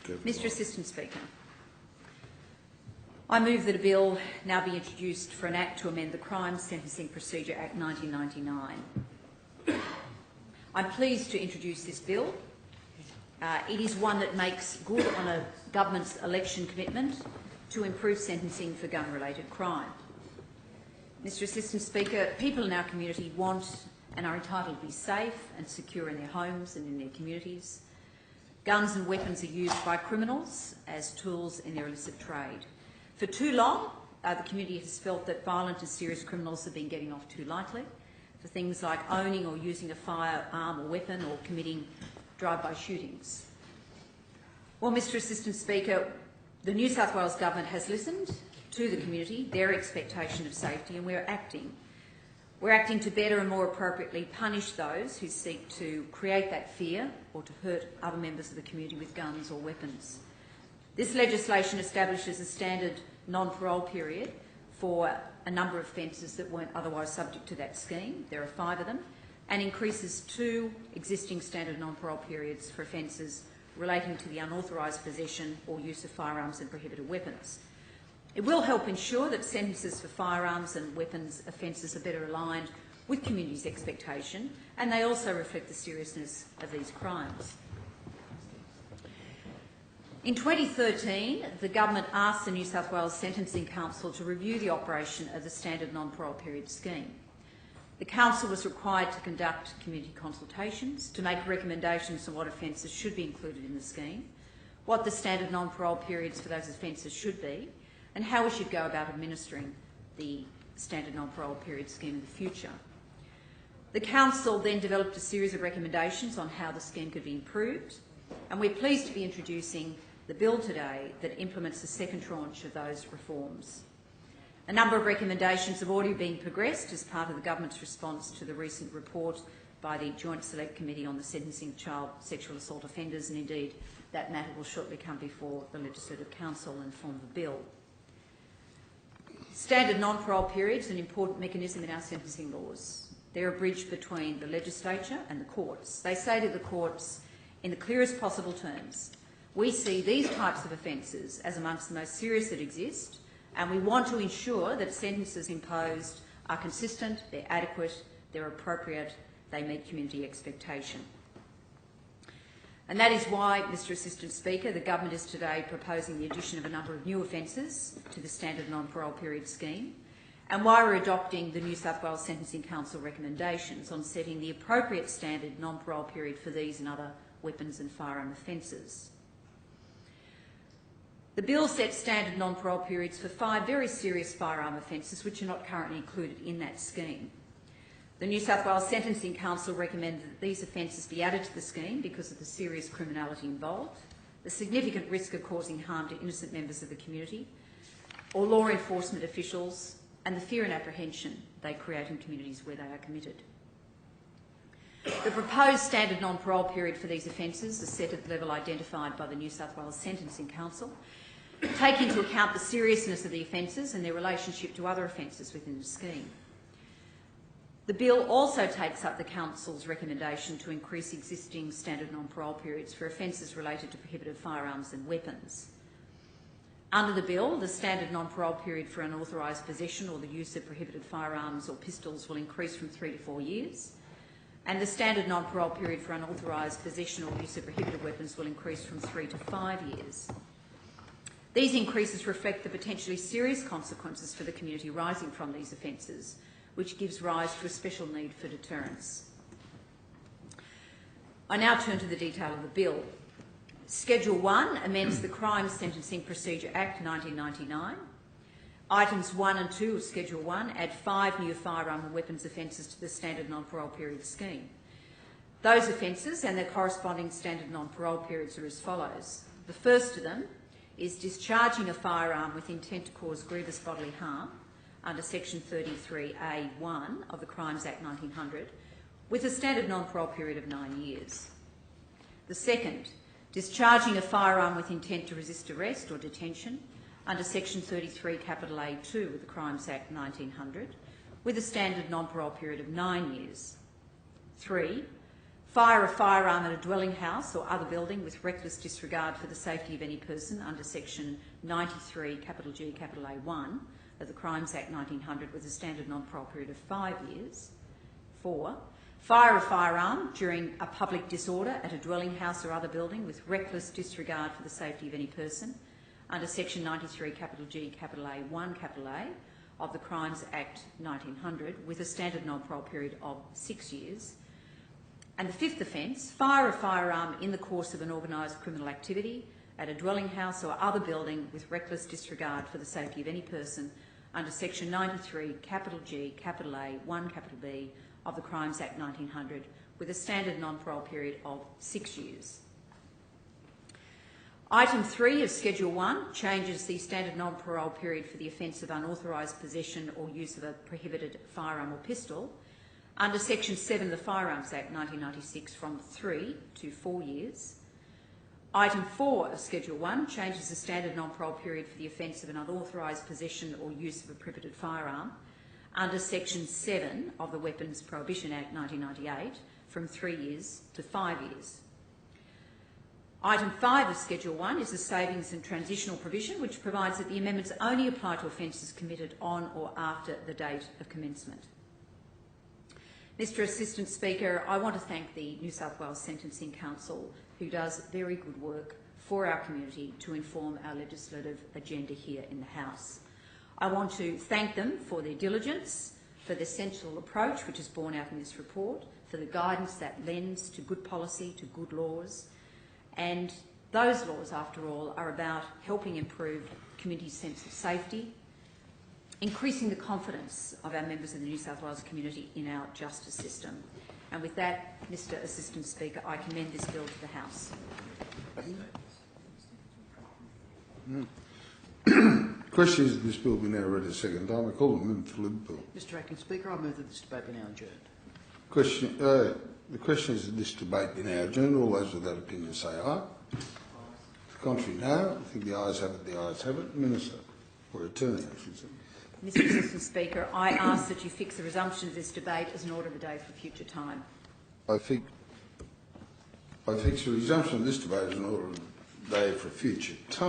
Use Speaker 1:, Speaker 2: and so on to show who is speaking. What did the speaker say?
Speaker 1: Mr Assistant Speaker, I move that a bill now be introduced for an Act to amend the Crime Sentencing Procedure Act 1999. I'm pleased to introduce this bill. It is one that makes good on a government's election commitment to improve sentencing for gun-related crime. Mr Assistant Speaker, people in our community want and are entitled to be safe and secure in their homes and in their communities. Guns and weapons are used by criminals as tools in their illicit trade. For too long, the community has felt that violent and serious criminals have been getting off too lightly for things like owning or using a firearm or weapon or committing drive-by shootings. Well, Mr Assistant Speaker, the New South Wales Government has listened to the community, their expectation of safety, and we're acting. We're acting to better and more appropriately punish those who seek to create that fear or to hurt other members of the community with guns or weapons. This legislation establishes a standard non-parole period for a number of offences that weren't otherwise subject to that scheme. There are 5 of them, and increases 2 existing standard non-parole periods for offences relating to the unauthorised possession or use of firearms and prohibited weapons. It will help ensure that sentences for firearms and weapons offences are better aligned with community's expectation, and they also reflect the seriousness of these crimes. In 2013, the Government asked the New South Wales Sentencing Council to review the operation of the standard non-parole period scheme. The Council was required to conduct community consultations, to make recommendations on what offences should be included in the scheme, what the standard non-parole periods for those offences should be, and how we should go about administering the standard non-parole period scheme in the future. The Council then developed a series of recommendations on how the scheme could be improved, and we're pleased to be introducing the bill today that implements the second tranche of those reforms. A number of recommendations have already been progressed as part of the Government's response to the recent report by the Joint Select Committee on the Sentencing of Child Sexual Assault Offenders, and indeed that matter will shortly come before the Legislative Council in the form of a bill. Standard non-parole periods are an important mechanism in our sentencing laws. They're a bridge between the legislature and the courts. They say to the courts, in the clearest possible terms, we see these types of offences as amongst the most serious that exist, and we want to ensure that sentences imposed are consistent, they're adequate, they're appropriate, they meet community expectation. And that is why, Mr Assistant Speaker, the Government is today proposing the addition of a number of new offences to the standard non-parole period scheme, and why we're adopting the New South Wales Sentencing Council recommendations on setting the appropriate standard non-parole period for these and other weapons and firearm offences. The bill sets standard non-parole periods for 5 very serious firearm offences which are not currently included in that scheme. The New South Wales Sentencing Council recommended that these offences be added to the scheme because of the serious criminality involved, the significant risk of causing harm to innocent members of the community or law enforcement officials, and the fear and apprehension they create in communities where they are committed. The proposed standard non-parole period for these offences is set at the level identified by the New South Wales Sentencing Council, take into account the seriousness of the offences and their relationship to other offences within the scheme. The bill also takes up the Council's recommendation to increase existing standard non-parole periods for offences related to prohibited firearms and weapons. Under the bill, the standard non-parole period for unauthorised possession or the use of prohibited firearms or pistols will increase from 3 to 4 years, and the standard non-parole period for unauthorised possession or use of prohibited weapons will increase from 3 to 5 years. These increases reflect the potentially serious consequences for the community arising from these offences, which gives rise to a special need for deterrence. I now turn to the detail of the bill. Schedule 1 amends the Crime Sentencing Procedure Act 1999. Items 1 and 2 of Schedule 1 add 5 new firearm and weapons offences to the standard non-parole period scheme. Those offences and their corresponding standard non-parole periods are as follows. The first of them is discharging a firearm with intent to cause grievous bodily harm under Section 33A(1) of the Crimes Act 1900, with a standard non-parole period of 9 years. The second, discharging a firearm with intent to resist arrest or detention under Section 33A(2) of the Crimes Act 1900, with a standard non-parole period of 9 years. 3, Fire a firearm at a dwelling house or other building with reckless disregard for the safety of any person under section 93 G A1 of the Crimes Act 1900 with a standard non-parole period of 5 years. 4. Fire a firearm during a public disorder at a dwelling house or other building with reckless disregard for the safety of any person under section 93 G A1 A of the Crimes Act 1900 with a standard non-parole period of 6 years. And the 5th offence, fire a firearm in the course of an organised criminal activity at a dwelling house or other building with reckless disregard for the safety of any person under section 93 G A1 B of the Crimes Act 1900 with a standard non-parole period of 6 years. Item 3 of Schedule 1 changes the standard non-parole period for the offence of unauthorised possession or use of a prohibited firearm or pistol under section 7 of the Firearms Act 1996 from 3 to 4 years. Item 4 of Schedule 1 changes the standard non-parole period for the offence of an unauthorised possession or use of a prohibited firearm under section 7 of the Weapons Prohibition Act 1998 from 3 years to 5 years. Item 5 of Schedule 1 is the savings and transitional provision, which provides that the amendments only apply to offences committed on or after the date of commencement. Mr Assistant Speaker, I want to thank the New South Wales Sentencing Council, who does very good work for our community to inform our legislative agenda here in the House. I want to thank them for their diligence, for their central approach, which is borne out in this report, for the guidance that lends to good policy, to good laws. And those laws, after all, are about helping improve communities' sense of safety, increasing the confidence of our members of the New South Wales community in our justice system. And with that, Mr Assistant Speaker, I commend this bill to the House.
Speaker 2: Question is that this bill be now read a second time. I call the member for Liverpool.
Speaker 3: Mr Acting Speaker, I move that this debate be now adjourned.
Speaker 2: The question is that this debate be now adjourned. All those with that opinion say aye. To the contrary, no. I think the ayes have it. The ayes have it. Minister, or Attorney, I should say.
Speaker 1: Mr Assistant Speaker, I ask that you fix the resumption of this debate as an order of the day for future time.
Speaker 2: I fix the resumption of this debate as an order of the day for future time.